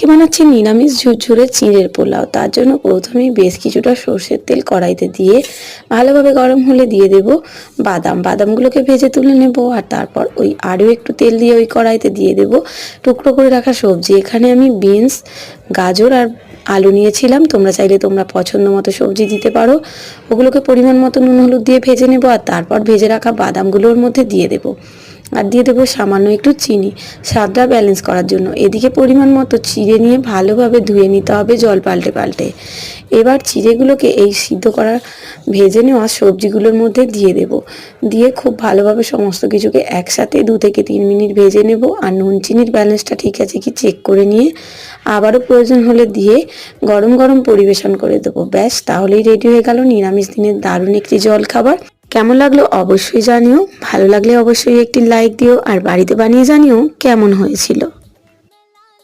আজকে বানাচ্ছি নিরামিষ ঝুরঝুরে চিঁড়ের পোলাও। তার জন্য প্রথমেই বেশ কিছুটা সর্ষের তেল কড়াইতে দিয়ে ভালোভাবে গরম হলে দিয়ে দেব বাদামগুলোকে ভেজে তুলে নেব। আর তারপর ওই আরও একটু তেল দিয়ে ওই কড়াইতে দিয়ে দেব টুকরো করে রাখা সবজি। এখানে আমি বিনস, গাজর আর আলু নিয়েছিলাম। তোমরা চাইলে তোমরা পছন্দ মতো সবজি দিতে পারো। ওগুলোকে পরিমাণ মতো নুন হলুদ দিয়ে ভেজে নেব। আর তারপর ভেজে রাখা বাদামগুলোর মধ্যে দিয়ে দেবো। আর দিয়ে দেবো সামান্য একটু চিনি, স্বাদটা ব্যালেন্স করার জন্য। এদিকে পরিমাণ মতো চিড়ে নিয়ে ভালোভাবে ধুয়ে নিতে হবে জল পাল্টে পাল্টে। এবার চিড়েগুলোকে এই সিদ্ধ করা ভেজে নেওয়া সবজিগুলোর মধ্যে দিয়ে দেব। দিয়ে খুব ভালোভাবে সমস্ত কিছুকে একসাথে 2 থেকে 3 মিনিট ভেজে নেব। আর নুন চিনির ব্যালেন্সটা ঠিক আছে কি চেক করে নিয়ে আবারও প্রয়োজন হলে দিয়ে গরম গরম পরিবেশন করে দেবো। ব্যাস, তাহলেই রেডি হয়ে গেল নিরামিষ দিনের দারুণ একটি জলখাবার। কেমন লাগলো অবশ্যই জানিও। ভালো লাগলে অবশ্যই একটি লাইক দিও আর বাড়িতে বানিয়ে জানিও কেমন হয়েছিল।